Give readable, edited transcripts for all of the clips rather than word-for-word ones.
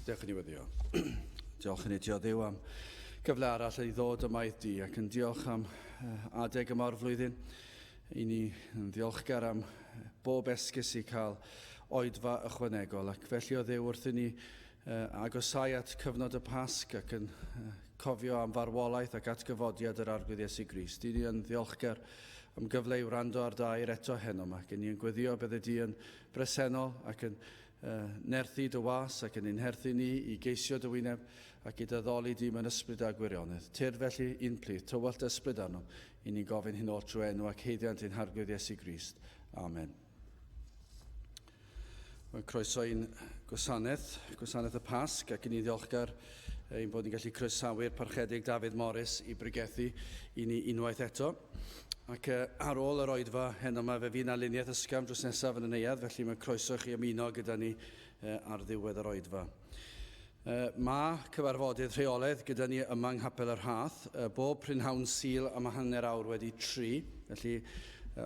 Diolch yn ei weddio. Diolch yn ei Dduw am gyfle arall i ddod yma i di ac yn diolch am adeg yma o'r flwyddyn. I ni yn ddiolchgar am bob esgus i cael oedfa ychwanegol ac felly o Dduw wrth i ni agosau at cyfnod y Pasg ac yn cofio am farwolaeth ac atgyfodiad yr arglwydd Iesu Grist. I ni yn ddiolchgar am gyfle i wrando ar dair eto heno yma. Gen i yn gweddio bydde di yn bresennol ac yn nerthu dy was ac yn unherthu ni i geisio dy wyneb ac i dyddoli di mewn ysbryd a gwirionedd. Tyr felly un plith, tywallt ysbryd arno, i ni gofyn hyn o trwy enw ac heiddiant ein harglwydd Iesu Grist. Amen. Mae'n croeso i'n gwasanaeth y Pasg ac yn i ddiolchgar ein bod ni'n gallu croesawu'r parchedig Dafydd Morris i brigethu i ni unwaith eto. Ac ar ôl yr oedfa heno yma fe fi'n aluniaeth ysgafn drws nesaf yn y neuadd, felly mae'n croeso chi ymuno gyda ni ar ddiwedd yr oedfa. Mae cyfarfodydd rheolaidd gyda ni yma yng Nghapel yr Hath, bob prynhawn Sul am 1 wedi 3, felly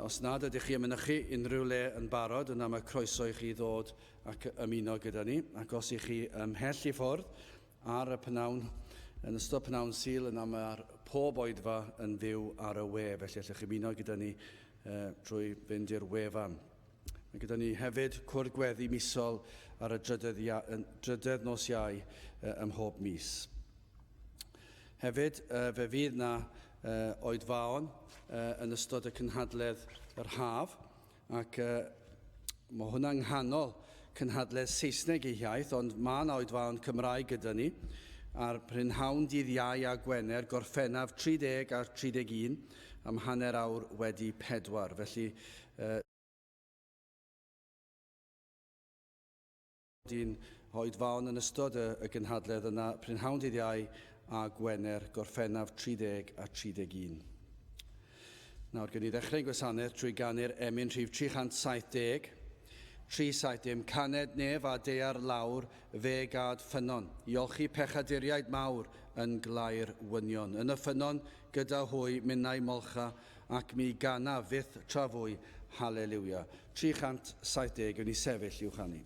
os nad ydych chi ymynychu unrhyw le yn barod, yna mae croeso i chi ddod ac ymuno gyda ni, ac os ych chi ymhell i ffwrdd ar y pnawn, yn ystod pnawn Sul, yna mae'r pob oedfa yn fyw ar y we, felly allwch chi ymuno gyda ni drwy fynd i'r wefan. Mae gyda ni hefyd cwrdd gweddi misol ar y drydydd nos Iau ym mhob mis. Hefyd, fe fydd na oedfaon yn ystod y cynhadledd yr Haf, ac mae hwnna'n nghanol cynhadledd Saesneg ei hiaith, ond mae yna oedfaon Cymraeg gyda ni, a'r prynhawn dydd Iau a Gwener, gorffennaf 30 a 31 am 1 wedi 4. Felly, dyn oedfaon yn ystod y gynhadledd yna, prynhawn dydd Iau a Gwener, gorffennaf 30 a 31. Nawr, gen i ddechrau'n gwasanaeth trwy ganu'r emyn rhif 370, 370, caned nef a dear lawr, fe gad ffynon. Iolchi pechaduriaid mawr yn glair wynion. Yn y ffynon gyda hwy minnau molcha ac mi gana fyth tra fwy. Hallelujah. 370, yn ei sefyll i'w chanu.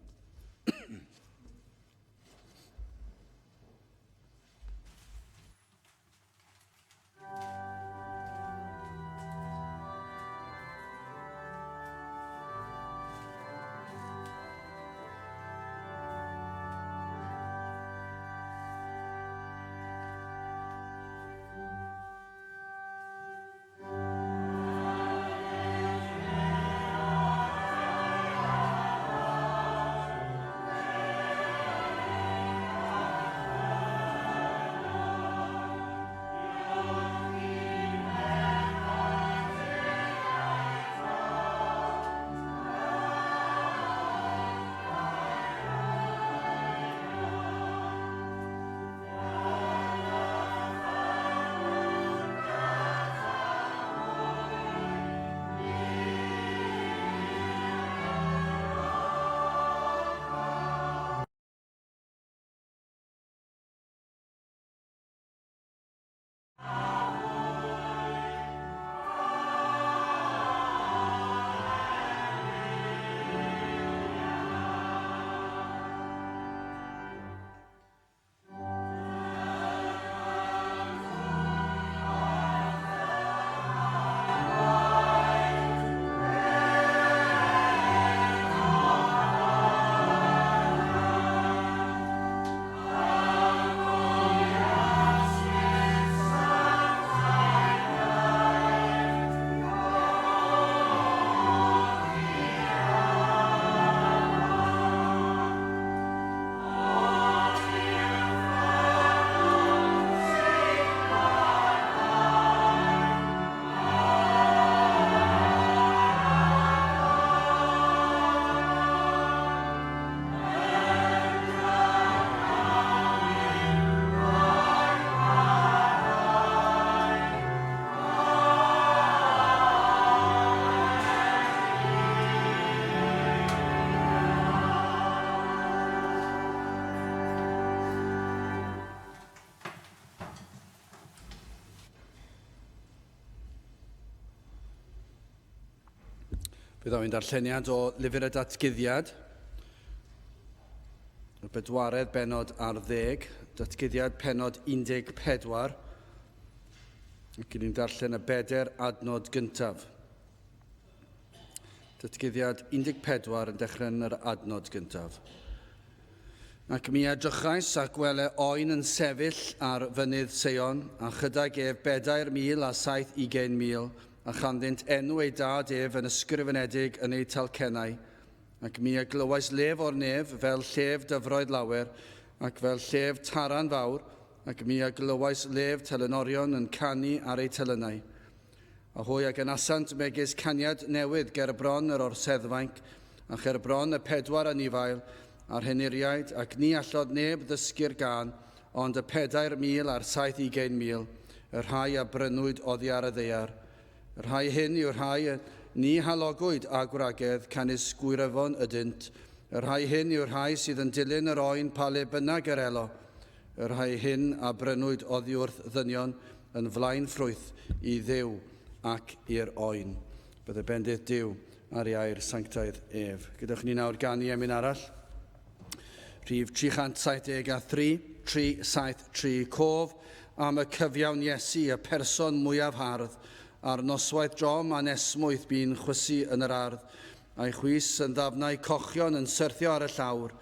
Bydd o'n darlleniad o lyfr y datguddiad, y bedwaredd benod ar 10, datgyddiad penod 14, ac ni'n darllen y 4 adnod gyntaf. Datgyddiad 14 yn dechrau yn yr adnod gyntaf. Ac mi edrychais a gwele oen yn sefyll ar fynydd Seion, a chydag ef 4,720,000, a chanddynt enw ei dad ef yn ysgrifenedig yn ei talcennau, ac mi glywais lef o'r nef fel llef dyfroedd lawer, ac fel llef taran fawr, ac mi glywais lef telenorion yn canu ar ei telynau. A hwy ac yn asant megis caniad newydd ger bron yr orseddfainc, a cher bron y 4 anifail, a'r heniriaid, ac ni allod neb ddysgu'r gan, ond y 4,000 a'r 720,000, y rhai a brynwyd oddi ar y ddeiar. Y rhai hyn yw'r rhai ni halogwyd a gwragedd canis gwirefon ydynt. Y rhai hyn yw'r rhai sydd yn dilyn yr oen pa le bynnag yr elo. Y rhai hyn a brynwyd oddi wrth ddynion yn flaen ffrwyth i Dduw ac i'r oen. Bydde bendith Duw ar iair sanctaidd ef. Gydwch ni nawr ganu emyn arall. Rhif 373, 373, cof am y cyfiawn Iesu, y person mwyaf hardd, a'r noswaith drom a nesmwyth bu'n chwysu yn yr ardd, a'i chwys yn ddafnau cochion yn syrthio ar y llawr,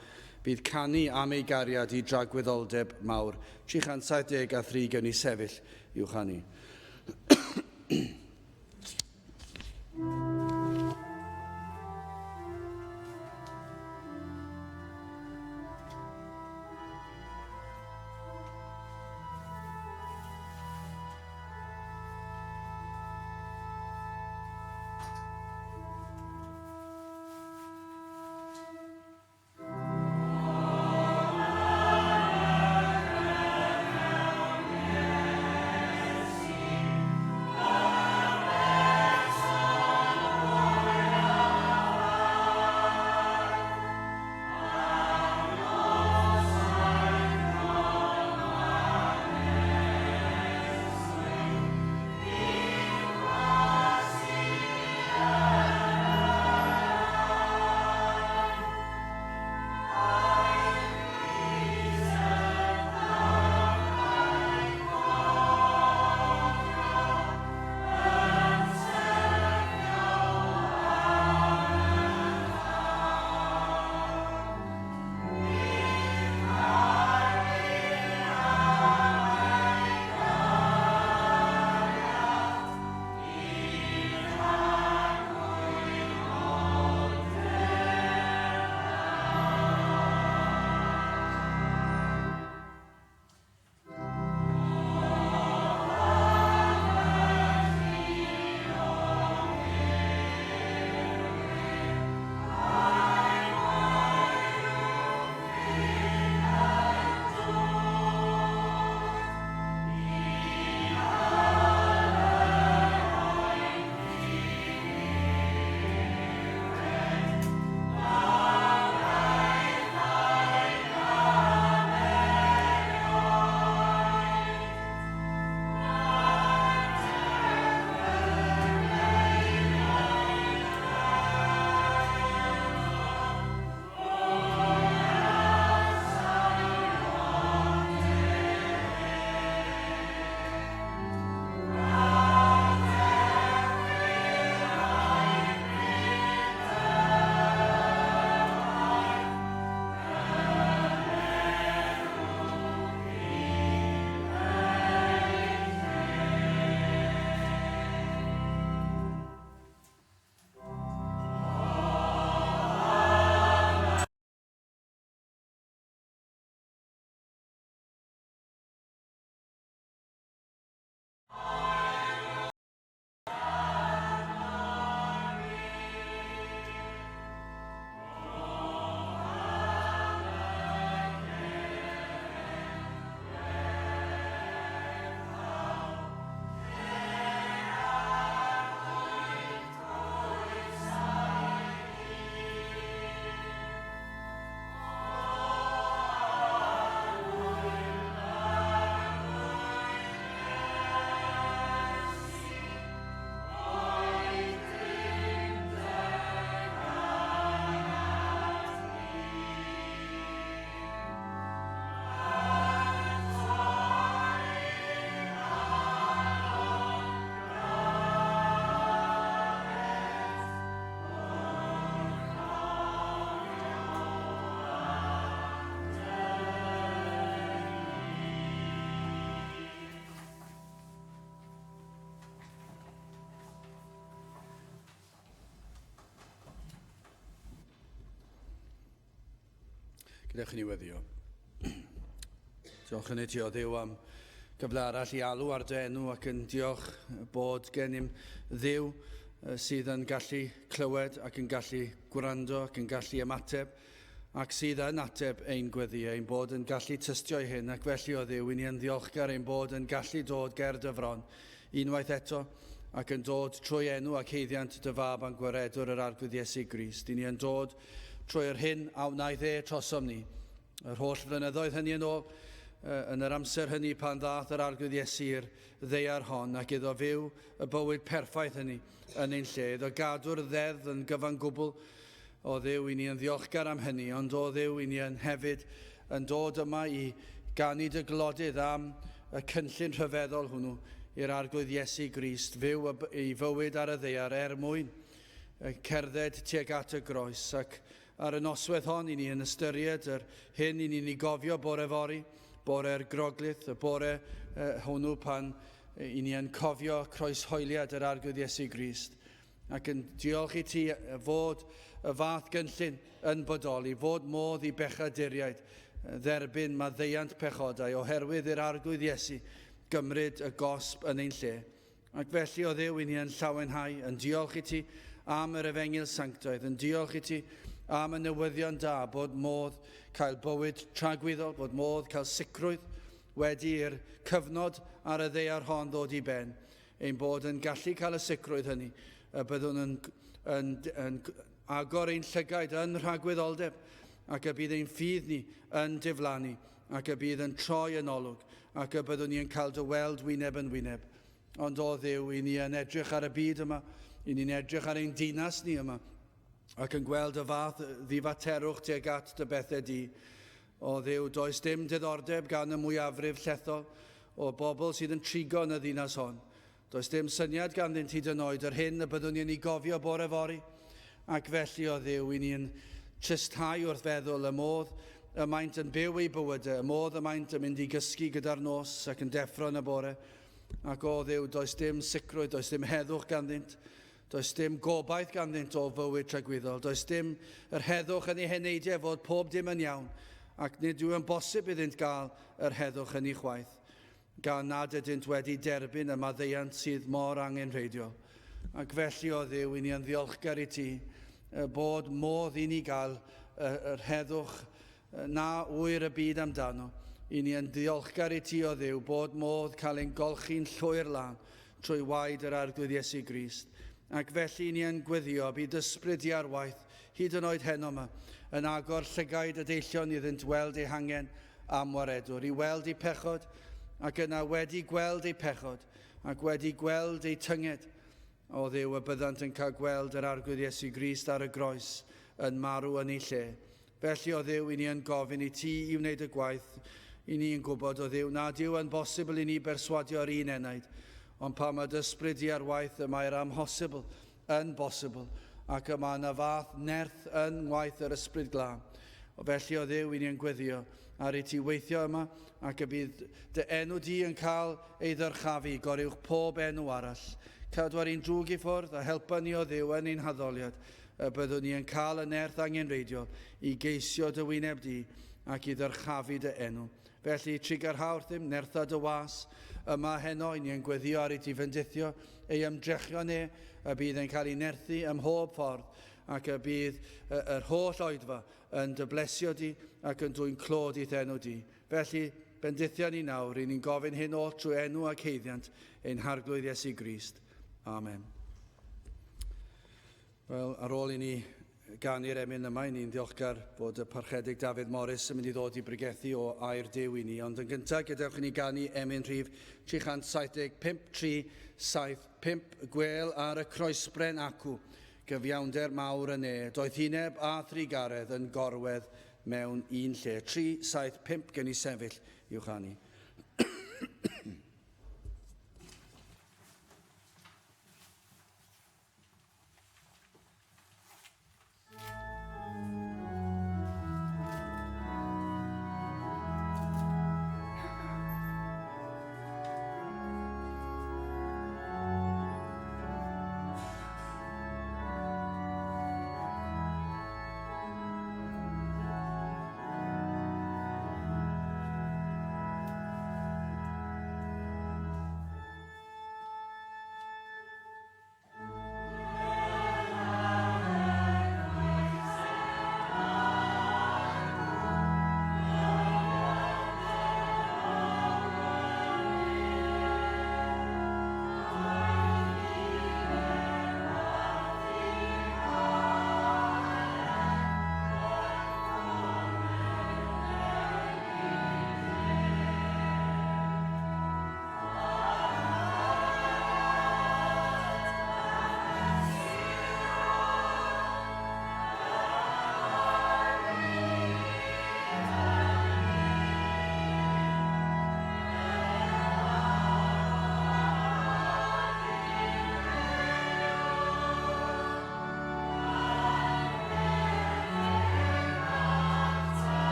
bydd canu am ei gariad i dragwyddoldeb mawr. 373 gewn ni sefyll i'w chanu. Gadewch ni weddio. Diolch yn ei o Dduw am gyfle arall i alw ar dy enw ac yn diolch bod gennym Dduw sydd yn gallu clywed ac yn gallu gwrando ac yn gallu ymateb ac sydd yn ateb ein gweddiau, ein bod yn gallu tystio i hyn ac felly o Dduw, i ni yn ddiolchgar ein bod yn gallu dod ger dyfron unwaith eto ac yn dod trwy enw ac heiddiant dy fab a'n gwaredwr yr arglwydd Iesu Grist. I ni yn dod trwy'r hyn a wnaeth trosom ni. Yr holl flynyddoedd hynny yn ôl, yn yr amser hynny pan ddath yr arglwydd Iesu'r ddeiar hon ac iddo fyw y bywyd perffaith hynny yn ein lle. Iddo gadw'r ddeddf yn gyfan gwbl o Dduw, i ni yn ddiolchgar am hynny, ond o Dduw, i ni yn hefyd yn dod yma i ganu dy glodydd am y cynllun rhyfeddol hwnnw i'r arglwydd Iesu Grist, fyw i fywyd ar y ddeiar mwyn cerdded tuag at y groes ac ar y noswaith hon i ni yn ystyried yr hyn i ni'n ei gofio bore fori, bore'r groglith, y bore hwnnw pan i ni yn cofio croeshoeliad yr arglwydd Iesu Grist. Ac yn diolch i ti fod y fath gynllun yn bodoli, fod modd i bechaduriaid dderbyn maddeiant pechodau oherwydd i'r arglwydd Iesu gymryd y gosb yn ein lle. Ac felly o Dduw, i ni yn llawenhau, yn diolch i ti am yr Efengil Sanctaidd, yn diolch i ti am y newyddion da bod modd cael bywyd tragwyddol, bod modd cael sicrwydd wedi i'r cyfnod ar y ddeiar hon ddod i ben, ein bod yn gallu cael y sicrwydd hynny, byddwn yn agor ein llygaid yn rhagwyddoldeb, ac y bydd ein ffydd ni yn diflannu, ac y bydd yn troi yn olwg, ac y byddwn ni yn cael dy weld wyneb yn wyneb. Ond o Dduw, i ni yn edrych ar y byd yma, i ni'n edrych ar ein dinas ni yma, ac yn gweld y fath ddifaterwch tuag at dy bethau di. O Dduw, does dim diddordeb gan y mwyafrif llethol o bobl sydd yn trigo yn y ddinas hon. Does dim syniad ganddynt hyd yn oed yr hyn y byddwn ni'n ei gofio bore fori. Ac felly o Dduw, i ni'n trysthau wrth feddwl y modd y maent yn byw ei bywydau, y modd y maent yn mynd i gysgu gyda'r nos ac yn deffro yn y bore. Ac o Dduw, does dim sicrwydd, does dim heddwch ganddynt. Does dim gobaith ganddynt o fywyd tragwyddol. Does dim yr heddwch yn ei heneidiau fod pob dim yn iawn. Ac nid yw yn bosib iddynt gael yr heddwch yn ei chwaith. Gan nad ydynt wedi derbyn y maddeiant sydd mor angenrheidiol. Ac felly o Dduw, i ni yn ddiolchgar i ti bod modd i ni gael yr heddwch na wyr y byd amdano. I ni yn ddiolchgar i ti o Dduw bod modd cael ein golchi'n llwyr lan trwy waed yr arglwydd Iesu Grist. Ac felly ni yn gweddio bydd ysbryd i ar waith hyd yn oed heno yma yn agor llygaid y deillion iddynt weld eu hangen am waredwr, i weld eu pechod ac yna wedi gweld eu pechod ac wedi gweld eu tynged. O Dduw, y byddant yn cael gweld yr arglwydd Iesu Grist ar y groes yn marw yn ei lle. Felly o Dduw, i ni yn gofyn i ti i wneud y gwaith. I ni yn gwybod o Dduw nad yw yn bosibl i ni berswadio'r un enaid. Ond pan mae dysbryd i ar waith, y mae'r amhosibl yn bosibl, ac yma yna fath nerth yn waith yr ysbryd glân. Felly o Dduw, i ni yn gweddio ar ei ti weithio yma, ac y bydd dy enw di yn cael ei ddyrchafu goriwch pob enw arall. Cadw ar ein drwg i ffwrdd a helpa ni o Dduw yn ein haddoliad, y byddwn ni yn cael y nerth angenreidiol i geisio dy wyneb di ac i ddyrchafu dy enw. Felly, trigar hawr ddim, nertha dy was, yma heno, i ni yn gweddio ar ei ti fyndithio, ei ymdrechio ne, y bydd yn cael ei nerthu ym mhob ffordd, ac y bydd yr holl oedfa yn dy blesio di ac yn dwy'n clod i enw di. Felly, bendithio ni nawr, i ni'n gofyn hyn oll trwy enw ac heiddiant ein harglwydd Iesu Grist. Amen. Wel, ar ôl i ni ganu'r emyn yma, i ni'n ddiolchgar bod y parchedig Dafydd Morris yn mynd i ddod i bregethu o air Duw i ni. Ond yn gyntaf, gadewch i ni ganu emyn rhif 375, 375, gwel ar y croesbren acw, gyfiawnder mawr yn doedd hineb a thrigaredd yn gorwedd mewn un lle. 375 gen i sefyll i'w chanu.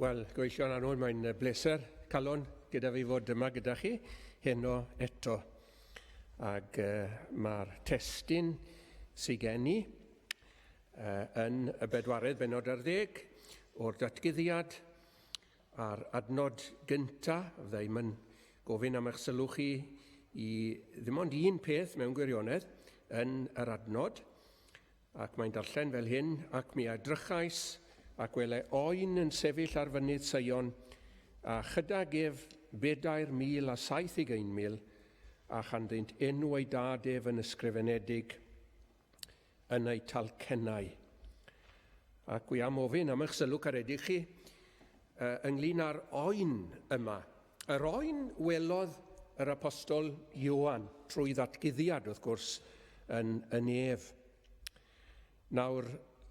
Wel, gweithio'n anwyd, mae'n bleser calon gyda fi fod yma gyda chi heno eto. Ac mae'r testyn sy'n gen i yn y bedwaredd benod ar 10 o'r datguddiad a'r adnod gyntaf. Fydda i'm yn gofyn am eich sylw chi i ddim ond un peth mewn gwirionedd yn yr adnod, ac mae'n darllen fel hyn: ac mi edrychais ac wele oen yn sefyll ar fynydd Sion, a chydag ef 4,750,000, a chanddynt enw ei dad ef yn ysgrifenedig yn ei talcennau. Ac wi am ofyn am eich sylw caredig chi ynglyn â'r oen yma. Yr oen welodd yr apostol Ioan trwy ddatguddiad, wrth gwrs, yn ef. Nawr,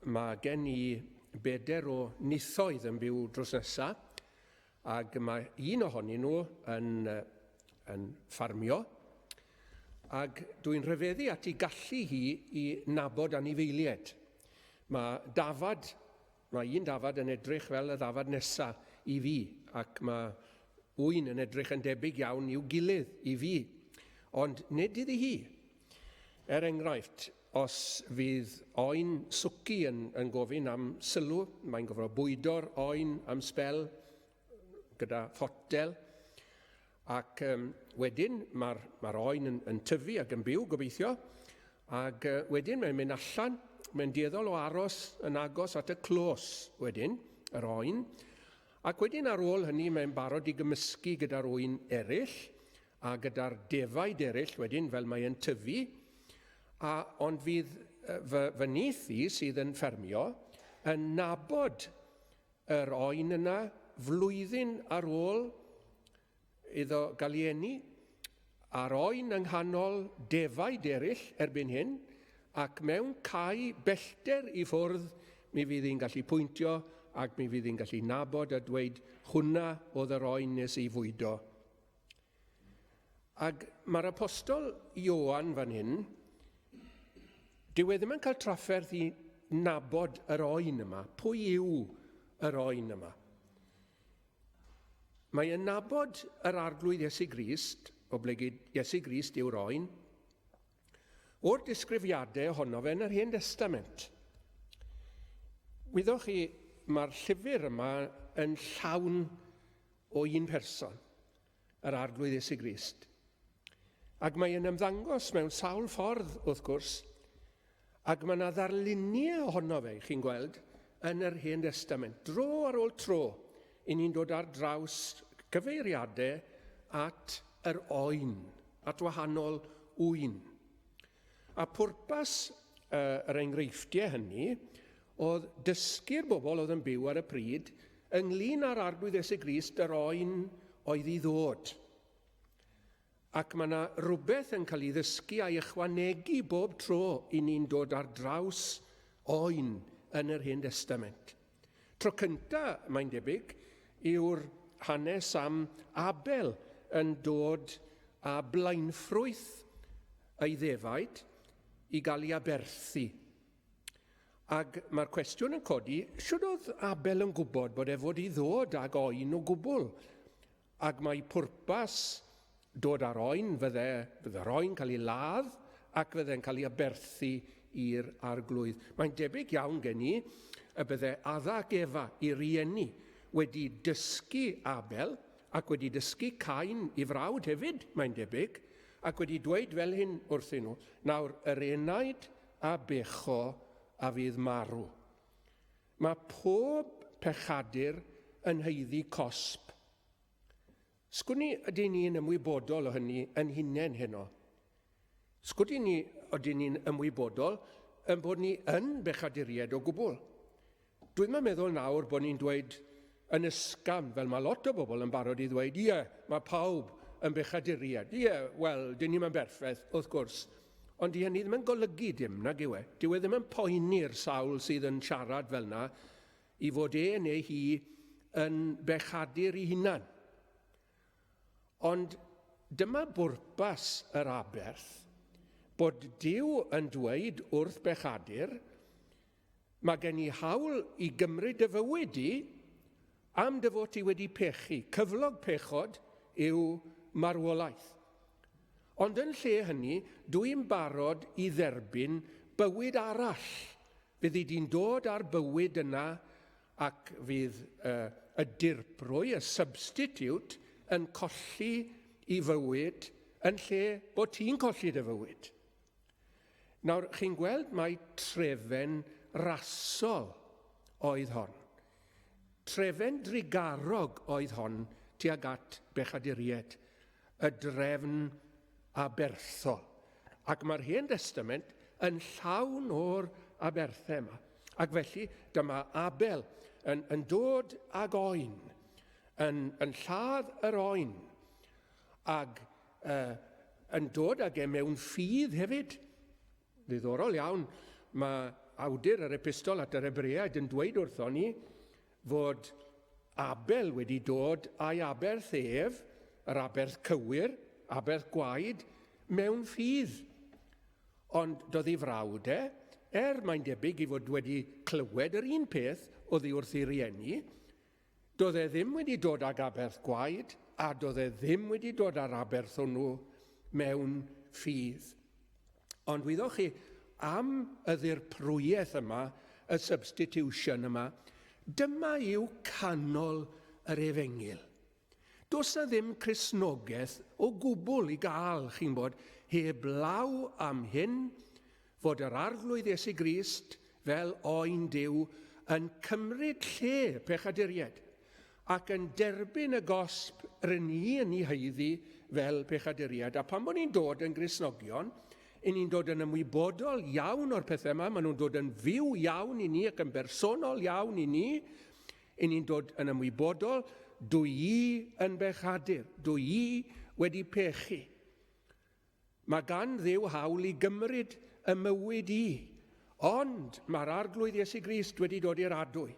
mae gen i 4 o nithoedd yn byw drws nesa, ac mae un ohonyn nhw yn ffarmio, ac dwi'n rhyfeddu at ei gallu hi i nabod anifeiliaid. Mae un dafad yn edrych fel y dafad nesa i fi, ac mae un yn edrych yn debyg iawn i'w gilydd i fi, ond nid iddi hi. Er enghraifft, os fydd oen swci yn gofyn am sylw, mae'n gofro bwydo'r oen am sbel gyda ffotel, ac wedyn mae'r oen yn tyfu ac yn byw, gobeithio, ac wedyn mae'n mynd allan, mae'n dueddol o aros yn agos at y clos wedyn, yr oen, ac wedyn ar ôl hynny mae'n barod i gymysgu gyda'r oen eraill, a gyda'r defaid eraill wedyn fel mae'n tyfu, ond fydd fy neithi sydd yn ffermio yn nabod yr oen yna flwyddyn ar ôl iddo gael ei eni, a'r oen yng nghanol defaid eraill erbyn hyn, ac mewn cae bellter i ffwrdd mi fydd hi'n gallu pwyntio ac mi fydd hi'n gallu nabod a dweud hwnna oedd yr oen nes i fwydo. Ac mae'r apostol Ioan fan hyn, dyw e ddim yn cael trafferth i nabod yr oen yma. Pwy yw yr oen yma? Mae e'n nabod yr arglwydd Iesu Grist, o ble Iesu Grist yw'r oen, o'r disgrifiadau ohono fe yn yr Hen Testament. Wyddwch chi, mae'r llyfr yma yn llawn o un person, yr arglwydd Iesu Grist. Ac mae e'n ymddangos mewn sawl ffordd, wrth gwrs, ac mae yna ddarluniau ohono fe, chi'n gweld, yn yr Hen Testament. Dro ar ôl tro, i ni'n dod ar draws cyfeiriadau at yr oen, at wahanol wyn. A pwrpas yr enghreifftiau hynny oedd dysgu'r bobl oedd yn byw ar y pryd ynglyn â'r arglwydd Iesu Grist, yr oen oedd i ddod. Ac mae yna rhywbeth yn cael ei ddysgu a'i ychwanegu bob tro i ni'n dod ar draws oen yn yr Hen Testament. Tro cyntaf, mae'n debyg, yw'r hanes am Abel yn dod â blaenffrwyth ei ddefaid i gael ei aberthu. Ac mae'r cwestiwn yn codi, sut oedd Abel yn gwybod bod e fod i ddod ag oen o gwbl? Ac mae pwrpas dod ar oen, fydde'r oen cael ei ladd ac fydde'n cael ei aberthu i'r arglwydd. Mae'n debyg iawn gen i y bydde Adda ac Efa i rieni wedi dysgu Abel ac wedi dysgu Cain i frawd hefyd, mae'n debyg, ac wedi dweud fel hyn wrthyn nhw: nawr, yr enaid a becho a fydd marw. Mae pob pechadur yn heiddi cosb. Sgwni ydyn ni'n ymwybodol o hynny yn hunain heno? Sgwni ydyn ni'n ymwybodol yn bod ni yn bechaduriaid o gwbl? Dwi'n meddwl nawr bod ni'n dweud yn ysgam, fel mae lot o bobl yn barod i ddweud, ie, mae pawb yn bechaduriaid. Ie, wel, dyn ni'n berffaith, wrth gwrs. Ond i hynny ddim yn golygu dim, nag yw e. Dyw e ddim yn poeni'r sawl sydd yn siarad fel yna i fod e neu hi yn bechadur ei hunan. Ond dyma bwrpas yr aberth, bod Duw yn dweud wrth bechadur, mae gen i hawl i gymryd y fywyd i, am dy fod ti wedi pechu. Cyflog pechod yw marwolaeth. Ond yn lle hynny, dwi'n barod i dderbyn bywyd arall. Fydd i di'n dod ar bywyd yna ac fydd y dirprwy, y substitute, yn colli i fywyd yn lle bod ti'n colli dy fywyd. Nawr, chi'n gweld mai trefen rasol oedd hon. Trefen drigarog oedd hon tuag at bechaduriaid, y drefn aberthol. Ac mae'r Hen Testament yn llawn o'r aberthau yma. Ac felly, dyma Abel yn dod ag oen, yn lladd yr oen, ac yn dod ag mewn ffydd hefyd. Ddiddorol iawn, mae awdur yr epistol at yr Hebreaid yn dweud wrtho ni fod Abel wedi dod a'i aberth ef, yr aberth cywir, aberth gwaed, mewn ffydd. Ond doedd ei frawd mae'n debyg i fod wedi clywed yr un peth oedd ei wrth ei rieni, doedd e ddim wedi dod ag aberth gwaed, a doedd e ddim wedi dod ar aberth hwnnw mewn ffydd. Ond wyddwch chi, am y ddirprwyaeth yma, y substitution yma, dyma yw canol yr Efengyl. Does na ddim Cristnogaeth o gwbl i gael, chi'n bod, heblaw am hyn fod yr arglwydd Iesu Grist fel oen Duw yn cymryd lle pechaduriaid ac yn derbyn y gosb rydyn ni yn ei heiddi fel pechaduriaid. A pan bod ni'n dod yn Gristnogion, ni'n dod yn ymwybodol iawn o'r pethau yma, maen nhw'n dod yn fyw iawn i ni ac yn bersonol iawn i ni, ni'n dod yn ymwybodol, dwi i yn bechadur, dwi i wedi pechu. Mae gan Dduw hawl i gymryd y mywyd i, ond mae'r arglwydd Iesu Grist wedi dod i'r adwy,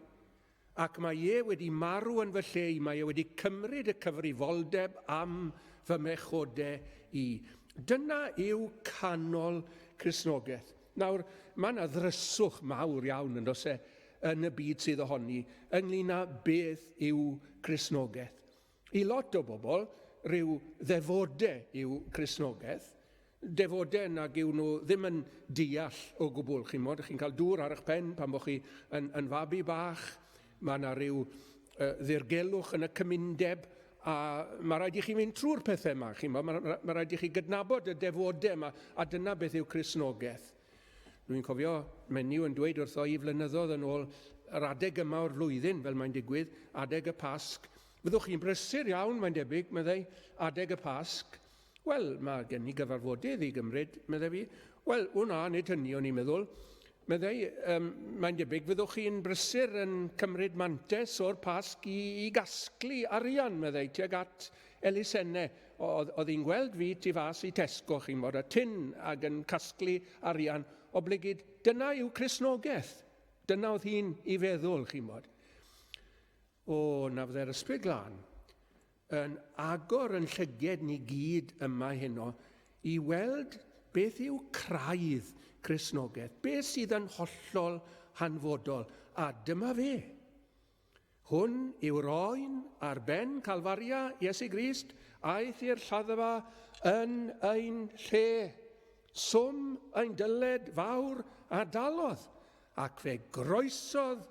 ac mae wedi marw yn fy lle i, mae wedi cymryd y cyfrifoldeb am fy mechodau i. Dyna yw canol Cristnogaeth. Nawr, mae yna ddryswch mawr iawn yn oes yn y byd sydd ohoni ynglyn â beth yw Cristnogaeth. I lot o bobl, rhyw ddefodau yw Cristnogaeth. Defodau nag yw nhw ddim yn deall o gwbl. Chi'n cael dŵr ar eich pen pan bod chi yn fabi bach. Mae yna rhyw ddirgelwch yn y cymundeb, a mae rhaid i chi fynd trwy'r pethau yma. Mae rhaid i chi gydnabod y defodau yma, a dyna beth yw Cristnogaeth. Dwi'n cofio, menyw yn dweud wrtho i flynyddoedd yn ôl, yr adeg yma o'r flwyddyn, fel mae'n digwydd, adeg y Pasg. Fyddwch chi'n brysur iawn, mae'n debyg, meddai, adeg y Pasg. Wel, mae gen i gyfarfodydd i gymryd, meddai fi. Wel, hwnna, nid hynny o'n i'n meddwl. Meddai, mae'n debyg, fyddwch chi'n brysur yn cymryd mantes o'r Pasg i gasglu arian, meddai, tuag at elusennau. Oedd hi'n gweld fi tu fas i Tesco, chi'n bod, a tin ac yn casglu arian, obligid, dyna yw Cristnogaeth. Dyna oedd hi'n ei feddwl, chi'n bod. O, na fydde'r ysbryd glân yn agor yn llyged ni gyd yma heno i weld beth yw craidd Cristnogaeth, beth sydd yn hollol hanfodol, a dyma fe. Hwn yw'r oen ar ben Calfaria Iesu Grist, aeth i'r lladdfa yn ein lle. Swm ein dyled fawr a dalodd, ac fe groesodd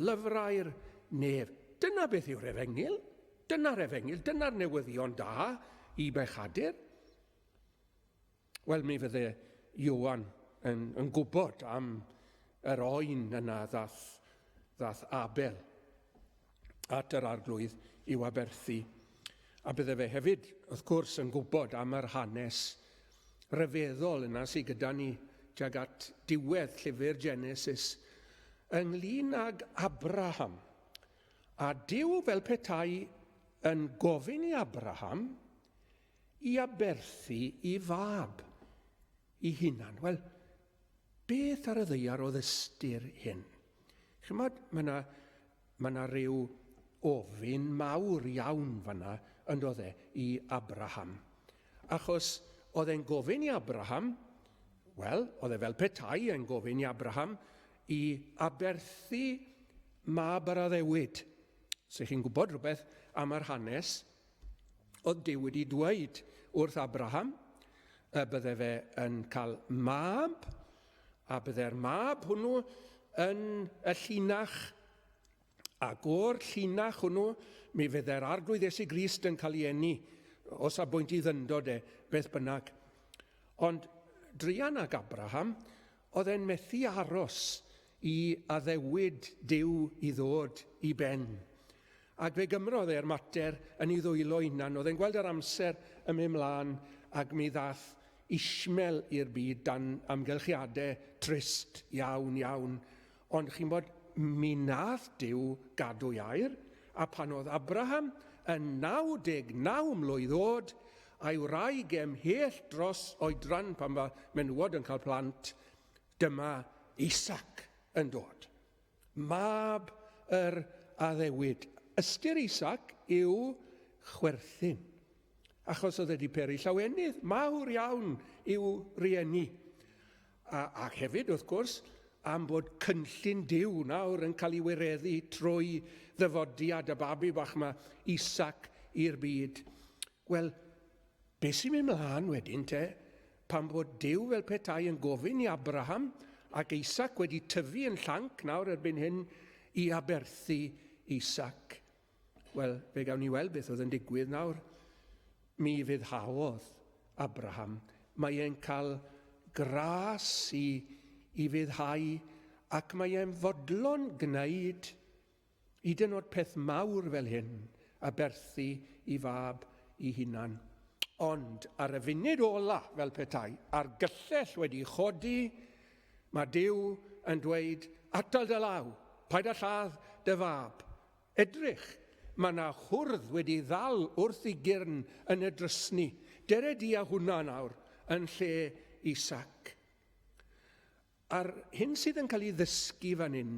lyfrau'r nef. Dyna beth yw'r Efengyl. Dyna'r Efengyl, dyna'r newyddion da i bechadur. Wel, mi fydde Ioan yn gwybod am yr oen yna ddath Abel at yr arglwydd i'w aberthu. A bydde fe hefyd, wrth gwrs, yn gwybod am yr hanes ryfeddol yna sydd gyda ni tuag at diwedd llyfr Genesis ynglyn ag Abraham. A Duw fel petai yn gofyn i Abraham i aberthu i fab i hunan. Wel, beth ar y ddaear o ddystir hyn? Chymod, mae yna rhyw ofyn mawr iawn fanna yn dod i Abraham. Achos oedd e'n gofyn i Abraham, wel, oedd e fel petai yn gofyn i Abraham i aberthu mab yr addewid, So chi'n gwybod rhywbeth am yr hanes, oedd Duw wedi dweud wrth Abraham y bydde fe yn cael mab, a bydde'r mab hwnnw yn y llinach, ac o'r llinach hwnnw, mi fydde'r arglwydd Iesu Grist yn cael ei eni, os a bwynt i ddyndod beth bynnag. Ond druan ag Abraham, oedd e'n methu aros i addewid Duw i ddod i ben. Ac fe gymrodd e'r mater yn ei ddwylo hunan. Oedd e'n gweld yr amser yn mynd mlaen ac mi ddath ismel i'r byd dan amgylchiadau trist iawn, iawn. Ond chi'n bod, mi nath Duw gadw air, a pan oedd Abraham yn 99 mlwydd oed, a'i wraig ymhell dros oedran pan mae menywod yn cael plant, dyma Isaac yn dod. Mab yr addewid. Ystyr Isaac yw chwerthin, achos oedd wedi peri llawenydd mawr iawn i'w rieni. Ac hefyd, wrth gwrs, am bod cynllun Duw nawr yn cael ei wireddu trwy ddyfodiad y babi bach yma, Isaac i'r byd. Wel, beth sy'n mynd mlaen wedyn pan bod Duw fel petai yn gofyn i Abraham ac Isaac wedi tyfu yn llanc nawr erbyn hyn i aberthu Isaac. Wel, fe gawn ni weld beth oedd yn digwydd nawr. Mi fyddhaodd Abraham. Mae e'n cael gras i fyddhau ac mae e'n fodlon gwneud hyd yn oed peth mawr fel hyn, aberthu i fab i hunan. Ond ar y funud ola fel petai, a'r gyllell wedi chodi, mae Duw yn dweud, atal dy law, paid â lladd dy fab. Edrych, mae yna hwrdd wedi ddal wrth ei gyrn yn y drysni. Dere di a hwnna nawr yn lle Isaac. A'r hyn sydd yn cael ei ddysgu fan hyn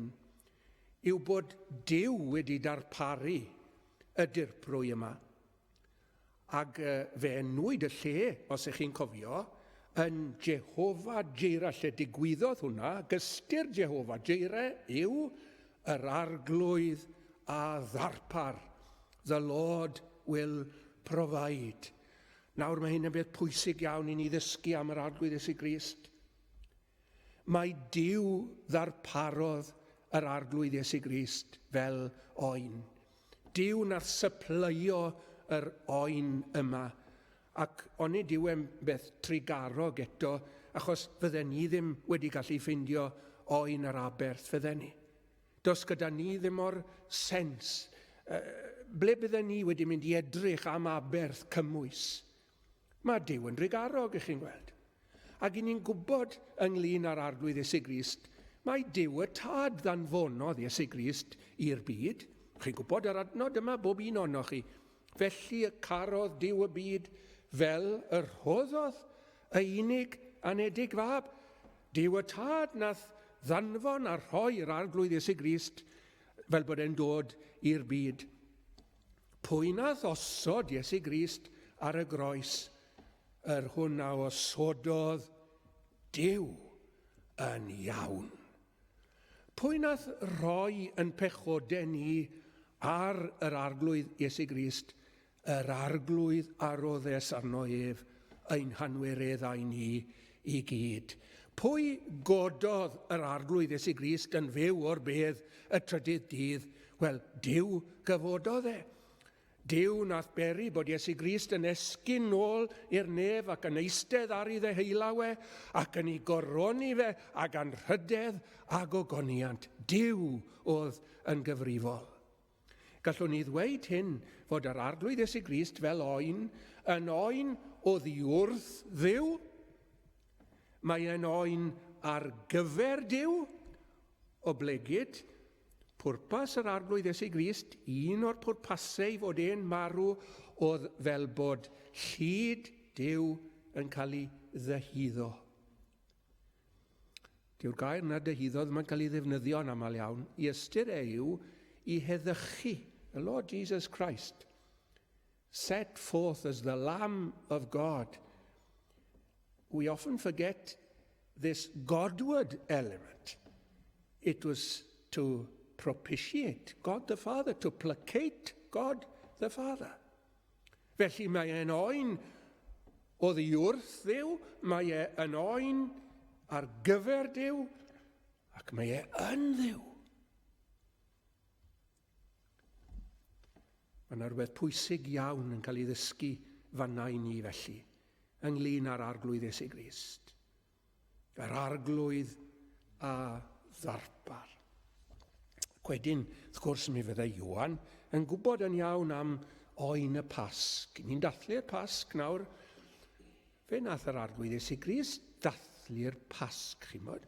yw bod Duw wedi darparu y dirprwy yma. Ac fe enwyd y lle, os ych chi'n cofio, yn Jehova Jireh, lle digwyddodd hwnna, gystyr Jehova Jireh yw yr arglwydd a ddarpar. The Lord will provide. Nawr mae hyn yn beth pwysig iawn i ni ddysgu am yr arglwydd Iesu Grist. Mae Duw ddarparodd yr arglwydd Iesu Grist fel oen. Duw nath sypleio yr oen yma. Ac oni Duw yn beth trigarog eto, achos fydden ni ddim wedi gallu ffindio oen yr aberth, fydden ni. Does gyda ni ddim o'r sens. Ble bydden ni wedi mynd i edrych am aberth cymwys? Mae Duw yn drigarog, ych chi'n gweld. Ac i ni'n gwybod ynglyn â'r arglwydd Iesu Grist, mae Duw y tad ddanfonodd Iesu Grist i'r byd. Chi'n gwybod yr adnod yma bob un ohonoch chi. Felly y carodd Duw y byd fel yr rhoddodd y unig anedig fab. Duw y tad nath ddanfon a rhoi'r arglwydd Iesu Grist fel bod e'n dod i'r byd. Pwy nath osod Iesu Grist ar y groes, yr hwnna osododd Duw yn iawn. Pwy nath roi yn pechodau ni ar yr arglwydd Iesu Grist, yr arglwydd aroddes arno ef, ein hanwireddau ni i gyd. Pwy gododd yr arglwydd Iesu Grist yn fyw o'r bedd y trydydd dydd? Wel, Duw gyfododd e. Duw nath beri bod Iesu Grist yn esgyn nôl i'r nef ac yn eistedd ar ei ddeheulaw ac yn ei goroni fe ac yn rhydedd a gogoniant. Duw oedd yn gyfrifol. Gallwn ni ddweud hyn fod yr arglwydd Iesu Grist fel oen yn oen oddi wrth Dduw. Mae e'n oen ar gyfer Duw o blegyd. Pwrpas yr arglwydd Iesu Grist, un o'r pwrpasau fod e'n marw oedd fel bod llyd Duw yn cael ei ddehyddo. Dyw'r gair na dehyddo ddim yn cael ei ddefnyddio'n aml iawn. I ystyr yw i heddychu. The Lord Jesus Christ, set forth as the Lamb of God. We often forget this Godward element. It was to propitiate God the Father, to placate God the Father. Felly mae e'n oen o ddiwrth Dduw, mae e'n oen ar gyfer Dduw, ac mae e'n Dduw. Mae'n rhywbeth pwysig iawn yn cael ei ddysgu fanna i ni felly, ynglyn â'r arglwydd Iesu Grist. Yr arglwydd a ddarpar. Wedyn, wrth gwrs, mi fyddai Ioan yn gwybod yn iawn am oen y Pasg. Ni'n dathlu'r Pasg nawr. Fe nath yr arglwydd Iesu Grist dathlu'r Pasg, chi'n bod?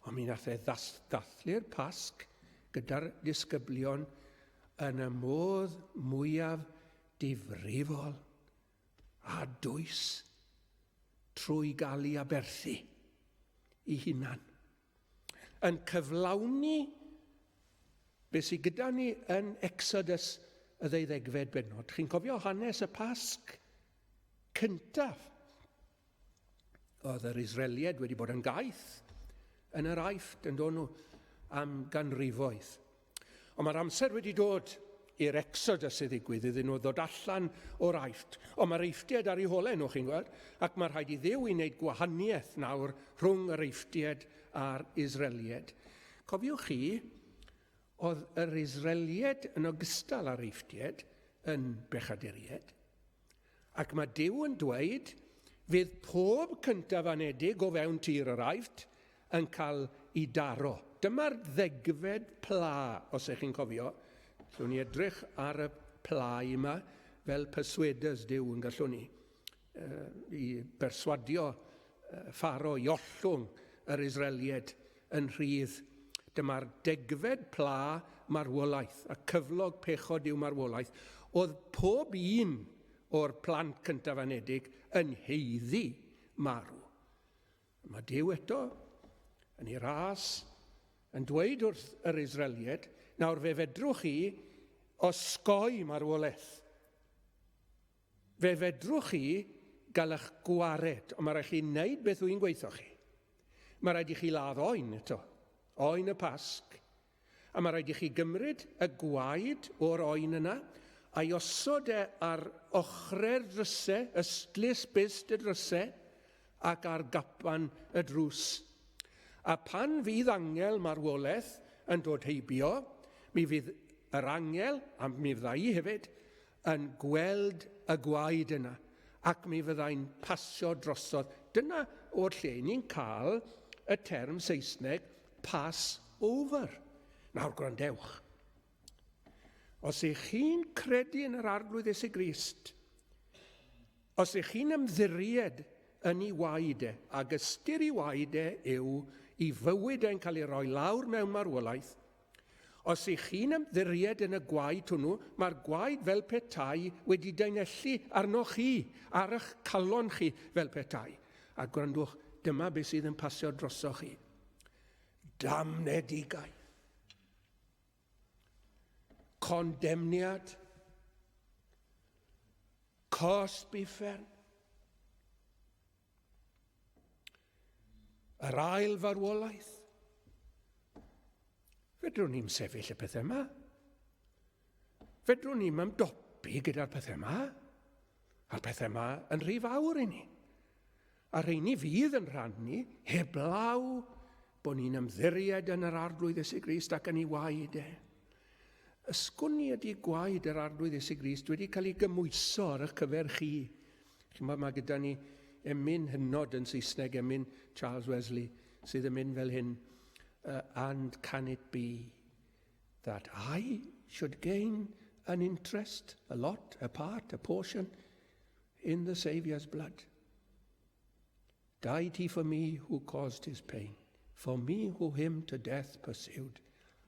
Ond mi nath dathlu'r Pasg gyda'r disgyblion yn y modd mwyaf difrifol a dwys trwy gael ei aberthu ei hunan. Yn cyflawni beth sydd gyda ni yn Exodus y 12 bennod. Chi'n cofio hanes y Pasg cyntaf? Oedd yr Israelied wedi bod yn gaeth yn yr Aifft, yn dod nhw am ganrifoedd. Ond mae'r amser wedi dod i'r Exodus i ddigwydd iddyn nhw ddod allan o'r Aifft. Ond mae'r Eifftied ar ei hole nhw, chi'n gweld, ac mae rhaid i Dduw i wneud gwahaniaeth nawr rhwng yr Eifftied a'r Israelied. Cofiwch chi, oedd yr Israelied yn ogystal â'r Eifftied yn bechaduriaid, ac mae Duw yn dweud fydd pob cyntaf anedig o fewn tir yr Aifft yn cael ei daro. Dyma'r ddegfed pla, os ych chi'n cofio. Llwn ni edrych ar y plau yma fel persweders Duw yn gallwn ni i berswadio Pharo i ollwng yr Israelied yn rhydd. Dyma'r degfed pla marwolaeth, a cyflog pechod yw marwolaeth. Oedd pob un o'r plant cyntaf anedig yn heiddi marw. Mae Duw eto yn ei ras yn dweud wrth yr Israelied, nawr fe fedrwch chi osgoi marwolaeth. Fe fedrwch chi gael eich gwared, ond mae rhaid chi wneud beth dwi'n gweithio chi. Mae rhaid i chi ladd oen eto, oen y Pasg, a mae rhaid i chi gymryd y gwaed o'r oen yna, a'i osod ar ochrau'r drysau, ystlys byst y drysau, ac ar gapan y drws. A pan fydd angel marwolaeth yn dod heibio, mi fydd yr angel, a mi fydda i hefyd, yn gweld y gwaed yna, ac mi fyddai'n pasio drosodd. Dyna o'r lle ni'n cael y term Saesneg pass over. Nawr gwrandewch. Os ych chi'n credu yn yr arglwydd Iesu Grist, os ych chi'n ymddiried yn ei waed ac ystyr ei waed yw i fywyd e'n cael ei roi lawr mewn marwolaeth, os ych chi'n ymddiried yn y gwaed hwnnw, mae'r gwaed fel petai wedi deinellu arnoch chi, ar eich calon chi fel petai. A gwrandwch, dyma beth sydd yn pasio drosoch chi. Damnedigaeth. Condemniad. Cosbiffen. Yr ail farwolaeth. Fedrwn ni'n sefyll y pethau yma. Fedrwn ni'n ymdopi gyda'r pethau yma. A'r pethau yma yn rhy fawr i ni. A rheini fydd yn rhannu heblaw bod ni'n ymddiried yn yr arglwydd Iesu Grist ac yn ei waed e. Ysgwni ydy gwaed yr arglwydd Iesu Grist wedi cael ei gymwyso ar eich cyfer chi. Mae gyda ni emyn hynod yn Saesneg, emyn Charles Wesley, sydd yn mynd fel hyn. And can it be that I should gain an interest, a lot, a part, a portion in the Saviour's blood? Died he for me who caused his pain, for me who him to death pursued.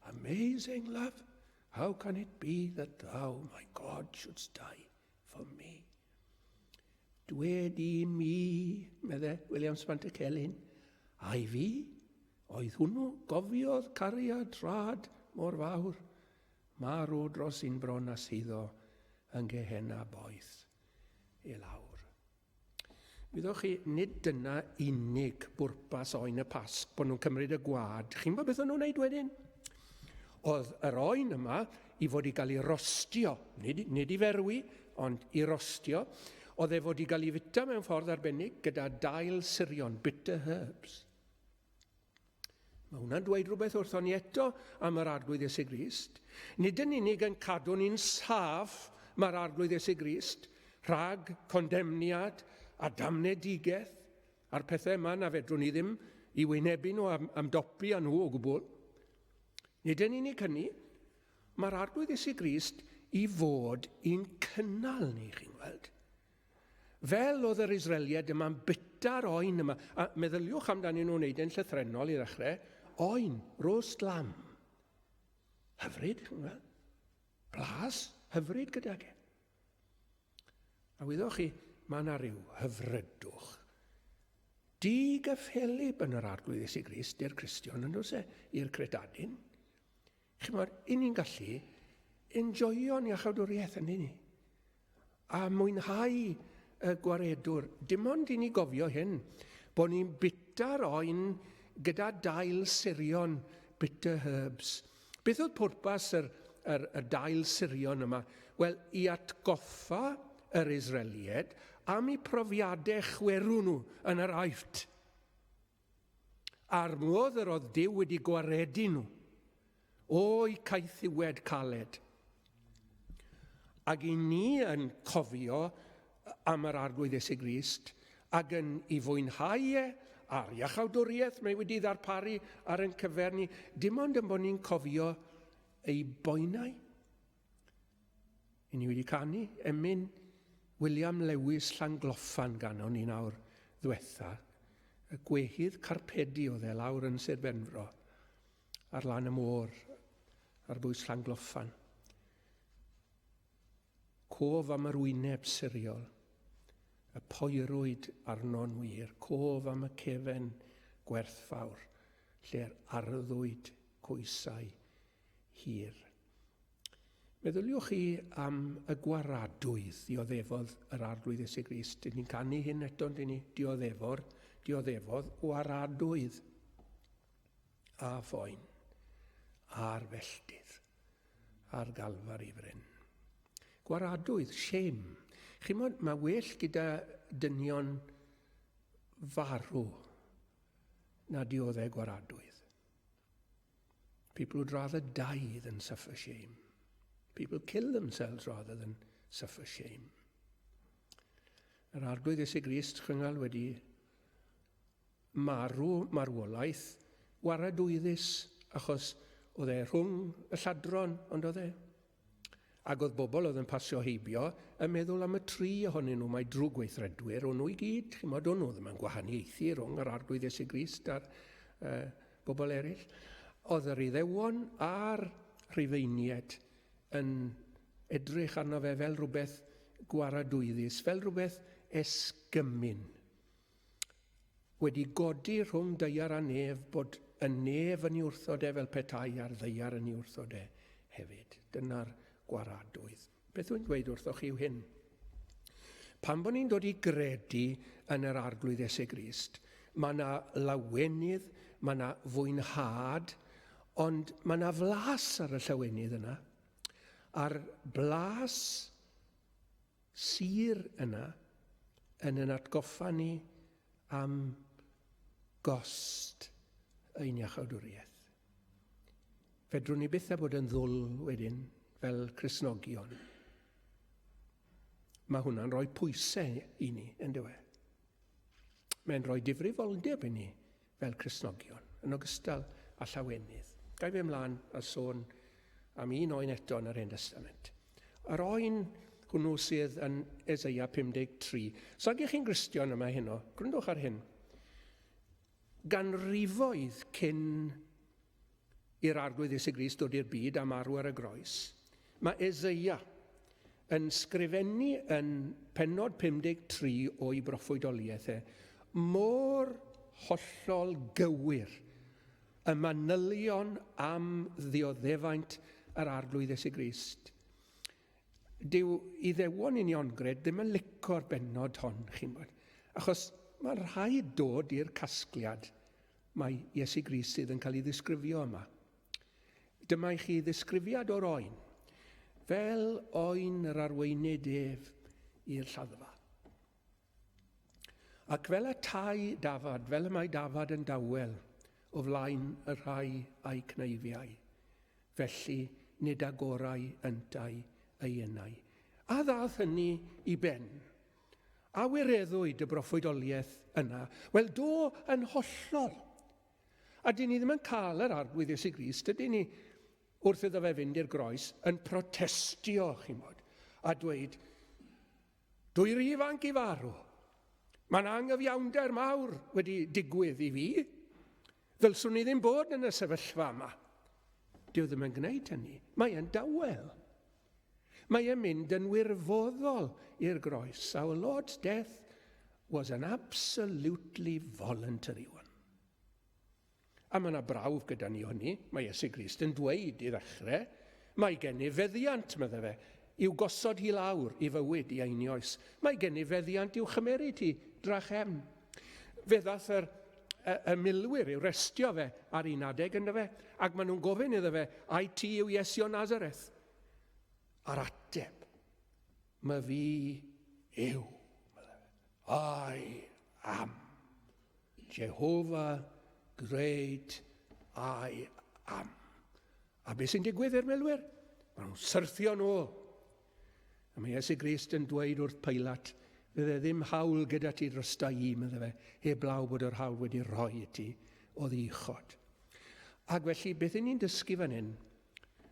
Amazing love, how can it be that thou, my God, shouldst die for me? Dwedi mi, medde William Spantacelyn, ai fi, oedd hwnnw gofiodd cariad trad mor fawr, marw dros un bron a syddo yn gehenna boeth i lawr. Byddwch chi, nid dyna unig bwrpas oen y Pasg, bod nhw'n cymryd y gwad. Chi'n gwybod beth o'n nhw'n wneud wedyn? Oedd yr oen yma i fod i gael ei rostio, nid i ferwi, ond i rostio, oedd e fod i gael ei fita mewn ffordd arbennig gyda dail sirion, bitter herbs. Mae hwnna'n dweud rhywbeth wrthon ni eto am yr arglwydd Iesu Grist. Nid yn unig yn cadw ni'n saff mae'r arglwydd Iesu Grist, rhag condemniad a damnedigaeth a'r pethau yma na fedrwn ni ddim i wynebu nhw am dopi â nhw o gwbl. Nid yn unig hynny, mae'r arglwydd Iesu Grist i fod i'n cynnal ni, chi'n gweld. Fel oedd yr Israeliad yma'n bita'r oen yma, a meddyliwch amdani nhw'n wneud yn llythrenol i ddechrau, oen, roast lamb. Hyfryd, chi'n gweld? Blas, hyfryd gydag e. A wyddwch chi, mae yna ryw hyfrydwch. Digyffelib yn yr arglwydd Iesu Grist i'r Cristion, yn oes e, i'r credadyn. Chi'n gweld, ni'n gallu enjoio'n iachawdwriaeth yn ni. A mwynhau y gwaredwr. Dim ond i ni gofio hyn, bod ni'n bita'r oen gyda dail sirion, bitter herbs. Beth oedd pwrpas yr dail sirion yma? Wel, i atgoffa yr Israeliad am eu profiadau chwerw nhw yn yr Aifft. A'r modd yr oedd Duw wedi gwaredu nhw o'i caethiwed caled. Ac i ni yn cofio am yr arglwydd Iesu Grist ac yn ei fwynhau e a'r iachawdwriaeth mae wedi ddarparu ar ein cyfer ni, dim ond yn bod ni'n cofio ei boenau. I ni wedi canu emyn William Lewis Llangloffan gano ni nawr ddiwetha, y gwehydd carpedi oedd e lawr yn Sir Benfro, ar lan y môr, ar bwys Llangloffan. Cof am yr wyneb siriol, y poerwyd arno'n wir, cof am y cefen gwerthfawr, lle'r arddwyd coesau hir. Meddyliwch chi am y gwaradwydd dioddefodd yr arglwydd Iesu Grist. Ni'n canu hyn eto, dyn ni dioddefodd waradwydd a phoen, a'r felldydd, a'r galfar i fryn. Gwaradwydd, shame. Chi'n modd, mae well gyda dynion farw na dioddau gwaradwydd. People would rather die than suffer shame. People kill themselves rather than suffer shame. Yr arglwydd Iesu Grist chyngal wedi marwolaeth waradwyddus achos oedd e rhwng y lladron, ond oedd e. Ac oedd bobl oedd yn pasio heibio yn meddwl am y tri ohonyn nhw, mae drwy gweithredwyr, o'n nhw i gyd, chi'n modd, o'n nhw ddim yn gwahaniaethu rhwng yr arglwydd Iesu Grist a'r bobl eraill. Oedd yr Iddewon a'r Rhufeiniaid yn edrych arno fe fel rhywbeth gwaradwyddus, fel rhywbeth esgymyn. Wedi godi rhwng deiar a nef, bod y nef yn ei wrthod e fel petai a'r ddeiar yn ei wrthod e hefyd. Dyna'r gwaradwydd. Beth yw'n dweud wrthoch chi yw hyn? Pan bod ni'n dod i gredu yn yr arglwydd Iesu Grist, mae yna lawenydd, mae yna fwynhad, ond mae yna flas ar y llawenydd yna. A'r blas sir yna yn atgoffa ni am gost ein iachawdwriaeth. Fedrwn ni byth a bod yn ddwl wedyn fel Cristnogion. Mae hwnna'n rhoi pwysau i ni, yn dywe. Mae'n rhoi difrifoldeb i ni fel Cristnogion, yn ogystal â llawenydd. Gai fi ymlaen a sôn am un oen eto yn yr Hen Testament. Yr oen hwnnw sydd yn Eseia 53. So ag chi'n Gristion yma heno, gwrandwch ar hyn. Ganrifoedd cyn i'r arglwydd Iesu Grist dod i'r byd a marw ar y groes, mae Eseia yn sgrifennu yn pennod 53 o'i broffwydoliaeth mor hollol gywir y manylion am ddioddefaint yr arglwydd Iesu Grist. Dyw Iddewon Uniongred ddim yn lico'r bennod hon, chi'n bod, achos mae rhaid dod i'r casgliad mae Iesu Grist sydd yn cael ei ddisgrifio yma. Dyma i chi ddisgrifiad o'r oen, fel oen yr arweinydd ef i'r lladdfa. Ac fel y tai dafad, fel y mae dafad yn dawel o flaen y rhai a'i cneifiau, felly nid agorau yntau ei ynau. A ddath hynny i ben. A wireddwyd y broffwydoliaeth yna. Wel, do yn hollol. A dyn ni ddim yn cael yr arglwydd Iesu Grist, ydyn ni wrth iddo fe fynd i'r groes yn protestio, chi'n bod, a dweud, dwy'r ifanc i farw. Mae'n anghyfiawnder mawr wedi digwydd i fi. Ddylswn ni ddim bod yn y sefyllfa yma. Dyw ddim yn gwneud hynny. Mae e'n dawel. Mae e'n mynd yn wirfoddol i'r groes. Our Lord's death was an absolutely voluntary one. A mae yna brawf gyda ni hynny. Mae Iesu Grist yn dweud i ddechrau, mae gen i feddiant, medde fe, i'w gosod hi lawr i fywyd i einioes. Mae gen i feddiant i'w chymeryd hi drachem. Fe ddath y milwyr i'w restio fe ar un adeg yna fe, ac maen nhw'n gofyn iddo fe, ai ti yw Iesu o Nazareth? A'r ateb, mae fi yw. I am. Jehovah, great I am. A beth sy'n digwydd i'r milwyr? Maen nhw'n syrthio nôl. A mae Iesu Grist yn dweud wrth Pilat, bydd ddim hawl gyda ti drosta i, medde fe, heblaw bod yr hawl wedi rhoi i ti o ddichod. Ac felly, beth ni'n dysgu fan hyn?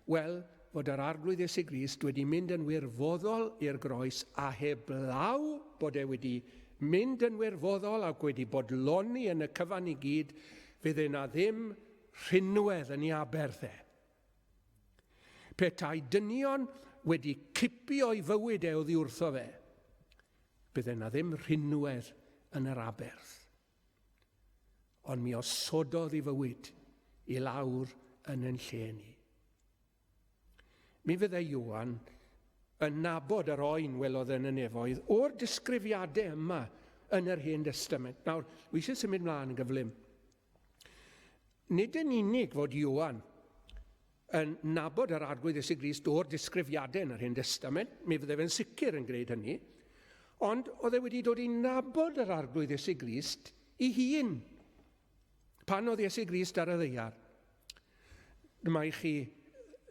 Wel, fod yr arglwydd Iesu Grist wedi mynd yn wirfoddol i'r groes a heblaw bod e wedi mynd yn wirfoddol ac wedi bodloni yn y cyfan i gyd, fydd yna ddim rhinwedd yn ei aberthe. Petai dynion wedi cipio i fywyd e oddi wrtho fe, bydd yna ddim rhinwedd yn yr aberth. Ond mi osododd i fywyd i lawr yn ein lle ni. Mi fydde Ioan yn nabod yr oen welodd yn y nefoedd o'r disgrifiadau yma yn yr Hen Testament. Nawr, wi eisiau symud mlaen yn gyflym. Nid yn unig fod Ioan yn nabod yr arglwydd Iesu Grist o'r disgrifiadau yn yr Hen Testament, mi fydde fe'n sicr yn gwneud hynny, ond oedd e wedi dod i nabod yr arglwydd Iesu Grist i hun. Pan oedd Iesu Grist ar y ddaear, dyma i chi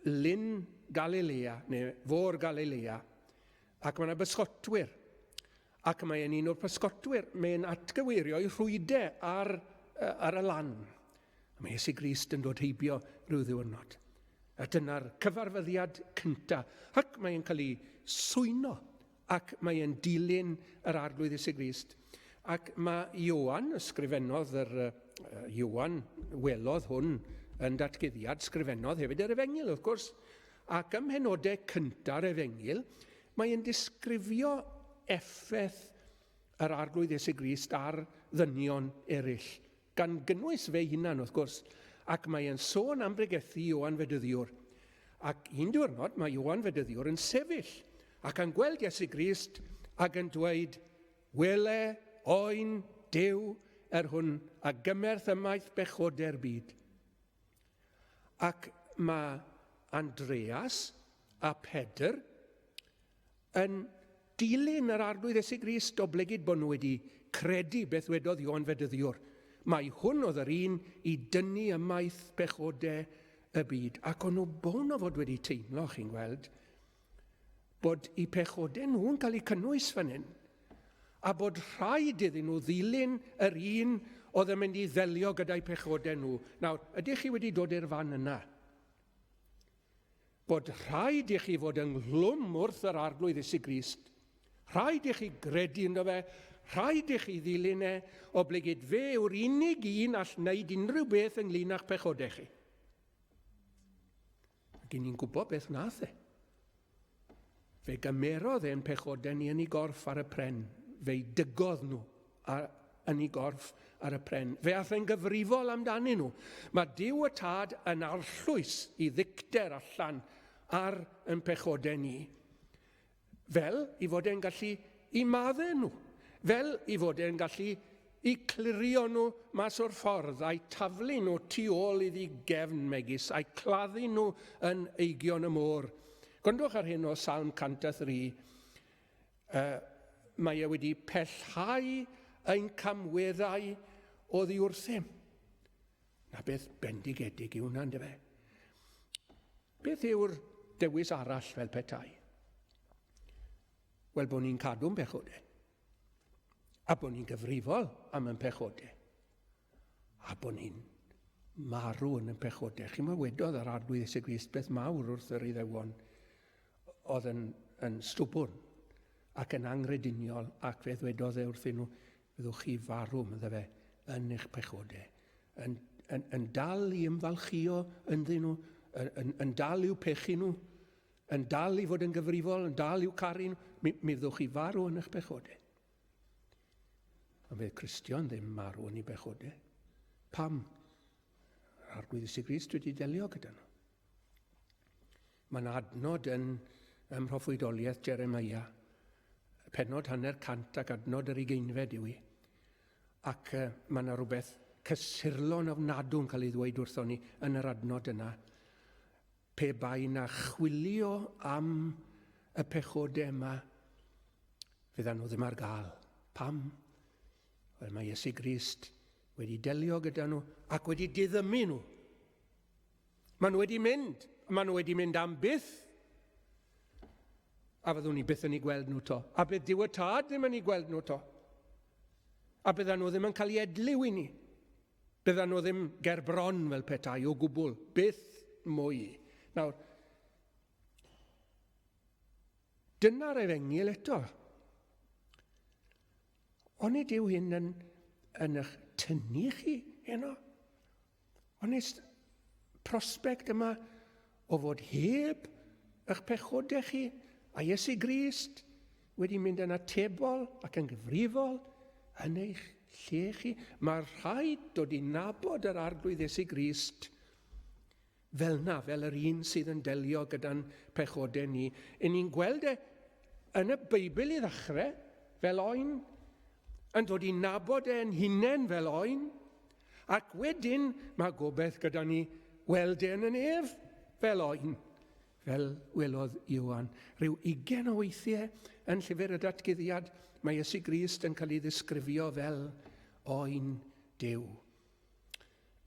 lyn Galilea, neu fôr Galilea, ac mae yna bysgotwyr. Ac mae'n un o'r pysgotwyr, mae'n atgyweirio i rhwydau ar y lan. Mae Iesu Grist yn dod heibio rhyw ddiwrnod. A dyna'r cyfarfyddiad cyntaf. Ac mae'n cael ei swyno, ac mae'n dilyn yr arglwydd Iesu Grist. Ac mae Ioan, ysgrifennodd Ioan, welodd hwn yn datguddiad, sgrifennodd hefyd yr Efengyl, wrth gwrs. Ac ym mhenodau cyntaf yr Efengyl, mae'n disgrifio effaith yr arglwydd Iesu Grist ar ddynion eraill, gan gynnwys fe hunan, wrth gwrs. Ac mae'n sôn am bregethu Ioan Fedyddiwr. Ac un diwrnod mae Ioan Fedyddiwr yn sefyll ac yn gweld Iesu Grist ac yn dweud, wele oen Duw hwn a gymerth ymaith bechoder byd. Ac mae Andreas a Pedr yn dilyn yr arglwydd Iesu Grist o blygyd bod nhw wedi credu beth wedodd Ioan Fedyddiwr. Mae hwn oedd yr un i dynnu ymaith bechodau y byd. Ac o'n nhw bon o fod wedi teimlo, chi'n gweld, bod i pechodau nhw'n cael eu cynnwys fan hyn. A bod rhaid iddyn nhw ddilyn yr un oedd yn mynd i ddelio gyda'i pechodau nhw. Nawr, ydych chi wedi dod i'r fan yna? Bod rhaid i chi fod yn glwm wrth yr arglwydd Iesu Grist. Rhaid i chi gredu ynddo fe, rhaid i chi ddilyn e o blygyd fe yw'r unig un all wneud unrhyw beth ynglyn â'ch pechodau chi. Ac ni'n gwybod beth nath e. Fe gymerodd e'n pechodau ni yn ei gorff ar y pren. Fe'i dygodd nhw yn ei gorff ar y pren. Fe ath e'n gyfrifol amdanyn nhw. Mae Duw y Tad yn arllwys i ddicter allan ar yn pechodau ni. Fel i fod e'n gallu i maddau nhw. Fel i fod e'n gallu i clirio nhw mas o'r ffordd, a'i taflu nhw tu ôl iddi gefn megis, a'i claddu nhw yn eigion y môr. Gwrandwch ar hyn o Salm 103, mae e wedi pellhau ein camweddau o ddiwrthym. Na beth bendigedig yw hwnna, ynddo fe? Beth yw'r dewis arall fel petai? Wel, bod ni'n cadw'n pechodau. A bod ni'n gyfrifol am yn pechodau. A bod ni'n marw yn pechodau. Chi'n ma wedodd yr arglwydd Iesu Grist beth mawr wrth yr Iddewon oedd yn stwbwn ac yn angrediniol, ac fe ddwedodd e wrthyn nhw, fyddwch chi farw, medda fe, yn eich pechodau. Yn dal i ymfalchio ynddyn nhw, yn dal i'w pechu nhw, yn dal i fod yn gyfrifol, yn dal i'w caru nhw, mi fyddwch chi farw yn eich pechodau. Ond fe Cristion ddim marw yn ei bechodau. Pam? Arglwydd Iesu Grist wedi delio gyda nhw. Mae'n adnod yn ymhroffwydoliaeth Jeremia, penod 100 ac adnod yr 20 yw hi. Ac mae yna rhywbeth cysurlon ofnadw'n cael ei ddweud wrtho ni yn yr adnod yna. Pe bai na chwilio am y pechodau yma, fyddan nhw ddim ar gael. Pam? Wel, mae Iesu Grist wedi delio gyda nhw ac wedi diddymu nhw. Maen nhw wedi mynd. Maen nhw wedi mynd am byth. A fyddwn ni byth yn ei gweld nhw to. A bydd Duw y Tad ddim yn ei gweld nhw to. A byddan nhw ddim yn cael ei edliw i ni. Byddan nhw ddim gerbron fel petai o gwbl. Byth mwy. Nawr, dyna'r efengyl eto. Onid yw hyn yn eich tynnu chi heno? Onid prospect yma o fod heb eich pechodau chi a Iesu Grist wedi mynd yn atebol ac yn gyfrifol yn eich lle chi? Mae rhaid dod i nabod yr arglwydd Iesu Grist fel na, fel yr un sydd yn delio gyda'n pechodau ni. Yn ni'n gweld yn y Beibl i ddechrau fel oen, yn dod i nabod e'n hunain fel oen, ac wedyn mae gobeith gyda ni weld e'n yn ef fel oen, fel welodd Iwan. Rhyw 20 o weithiau yn llyfr y Datguddiad, mae Iesu Grist yn cael ei ddisgrifio fel oen Duw.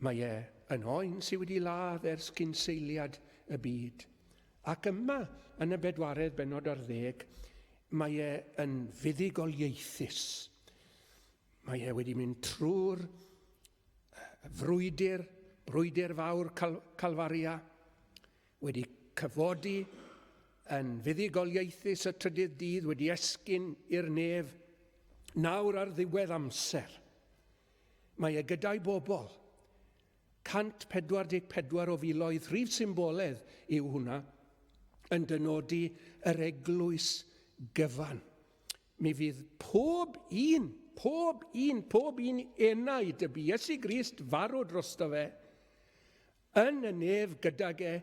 Mae e yn oen sydd wedi ladd ers cyn seiliad y byd. Ac yma, yn y 4 bennod ar 10, mae e yn fuddugoliaethus. Mae e wedi mynd trwy'r brwydr fawr Calfaria, wedi cyfodi yn fuddugoliaethus y trydydd dydd, wedi esgyn i'r nef. Nawr ar ddiwedd amser, mae e gyda'i bobl. 144 o filoedd, rhif symboledd yw hwnna, yn dynodi yr eglwys gyfan. Mi fydd pob un enaid y bu Iesu Grist farw drosto fe yn y nef gydag e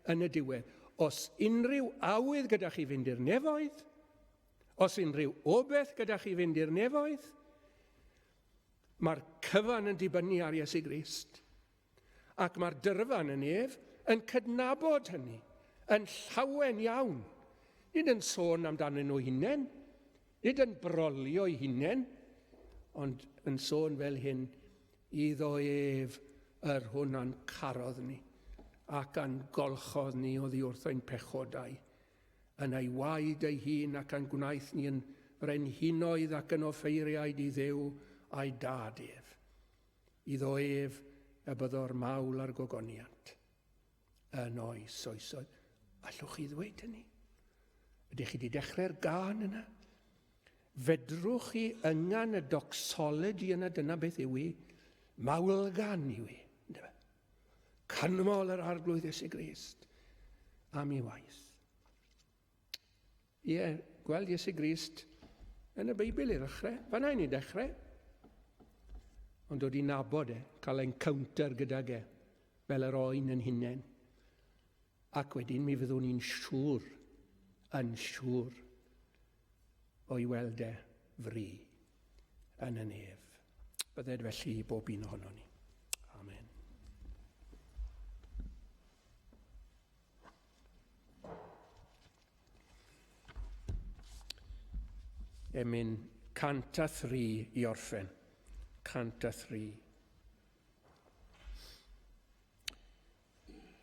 yn y diwedd. Os unrhyw awydd gyda chi fynd i'r nefoedd, os unrhyw obeth gyda chi fynd i'r nefoedd, mae'r cyfan yn dibynnu ar Iesu Grist. Ac mae'r dyrfan yn ef yn cydnabod hynny, yn llawen iawn. Nid yn sôn amdano nhw hunain, nid yn brolio eu hunain, ond yn sôn fel hyn, iddo ef yr hwnna'n carodd ni, ac yn golchodd ni oddi wrth ein pechodau, yn ei waed ei hun ac yn gwnaeth ni yn frenhinoedd ac yn offeiriaid i Dduw a'i dad ef. Iddo ef y byddo'r mawl a'r gogoniant yn oes oesoedd. Allwch chi ddweud hynny? Ydych chi wedi dechrau'r gân yna? Fedrwch chi yngan y doxology yna, dyna beth yw i, mawl gan yw i. Canmol yr arglwydd Iesu Grist am ei waith. Gweld Iesu Grist yn y Beibl i ddechrau, fan'na i ni dechrau. Ond dod i nabod cael encounter gydag fel yr oen yn hunain. Ac wedyn mi fyddwn ni'n yn siŵr o'i weld fri yn y nef. bydded felly i bob un ohono ni. Amen. Emyn 103 i orffen. 103.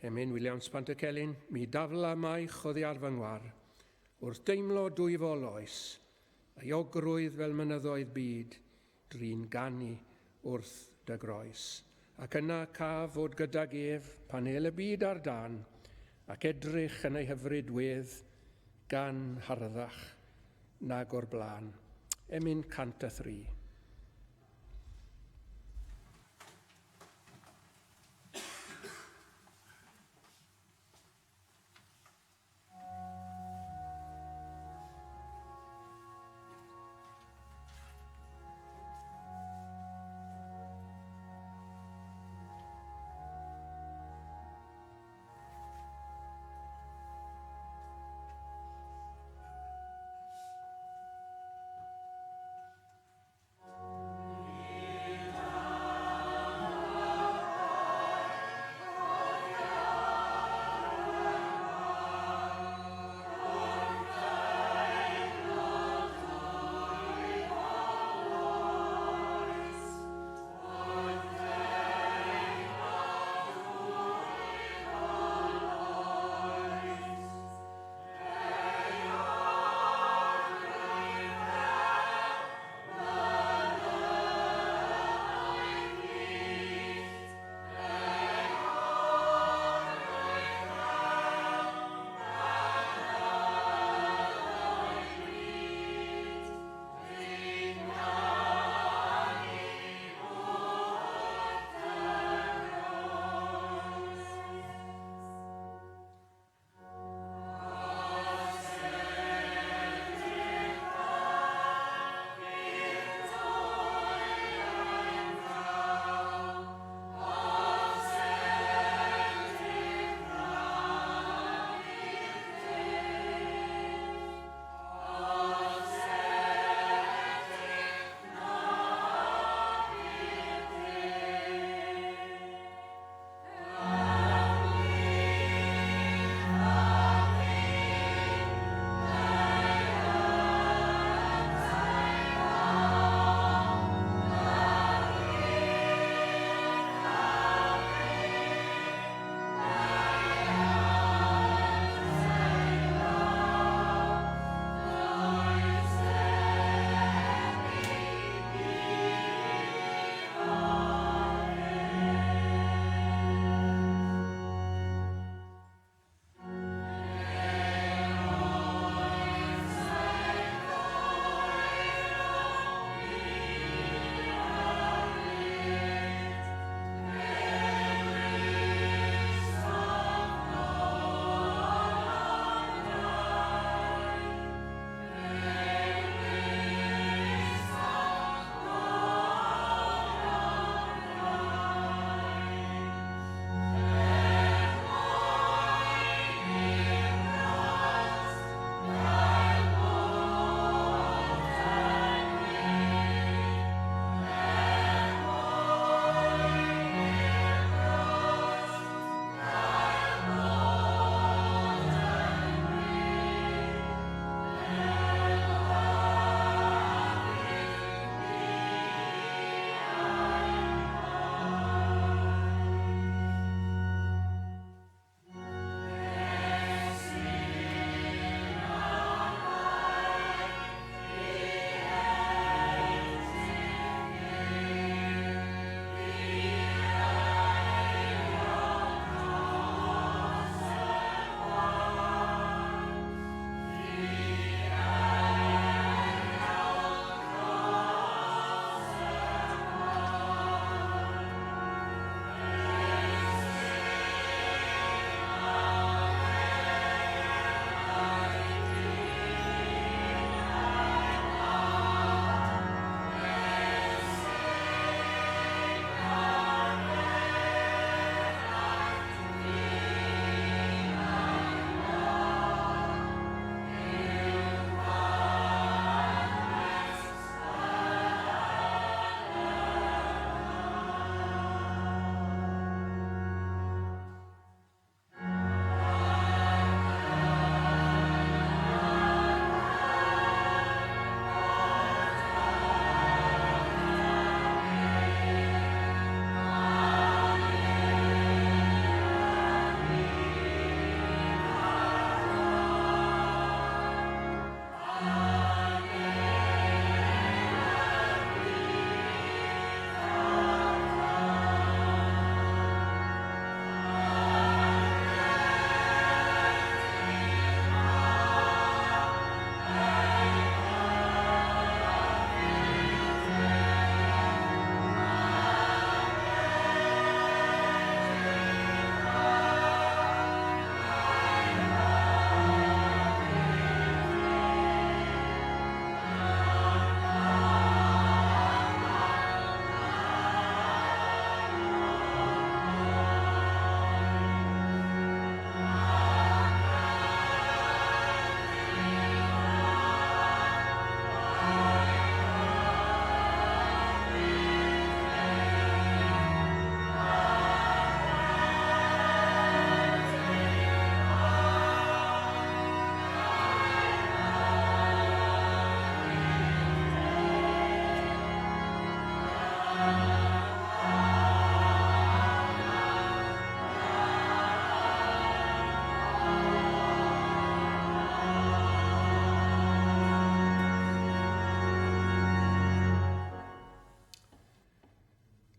Emyn Williams Pantycelyn, mi dafla maich oddi ar fy ngwar, wrth deimlo dwyfol oes, a iogrwydd fel mynyddoedd byd, drin ganu wrth dy groes. Ac yna ca fod gydag ef pan el y byd ar dan, ac edrych yn ei hyfryd wedd, gan harddach nag o'r blaen. Emyn 103.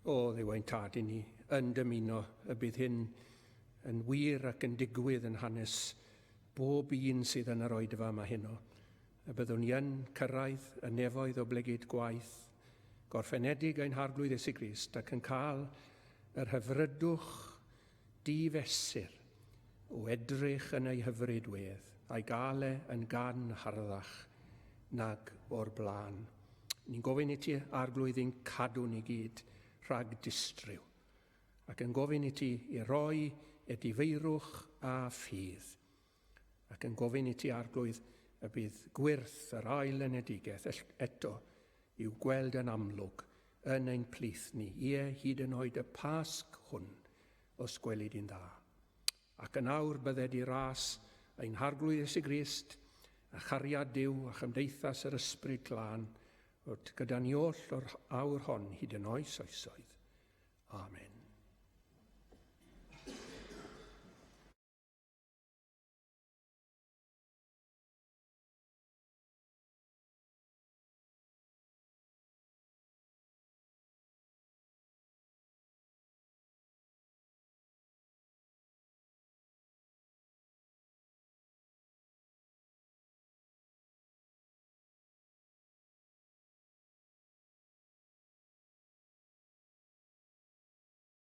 O ddiwain tad i ni yn dymuno y bydd hyn yn wir ac yn digwydd yn hanes bob un sydd yn yr oedfa yma heno. Y byddwn ni yn cyrraedd y nefoedd o blegyd gwaith, gorffenedig ein harglwydd Iesu Grist ac yn cael yr hyfrydwch difesur o edrych yn ei hyfryd wedd, a'i gael yn gan harddach nag o'r blaen. Ni'n gofyn i ti, arglwydd, i'n cadw ni gyd rhag distryw, ac yn gofyn i ti i roi y difeirwch a ffydd, ac yn gofyn i ti, arglwydd, y bydd gwirth yr ail enedigaeth eto i'w gweld yn amlwg yn ein plith ni, hyd yn oed y Pasg hwn os gwelid i'n dda. Ac yn awr bydded i ras ein harglwydd Iesu Grist, a chariad Duw a chymdeithas yr Ysbryd Glân, gyda ni oll o'r awr hon hyd yn oes oesoedd. Amen.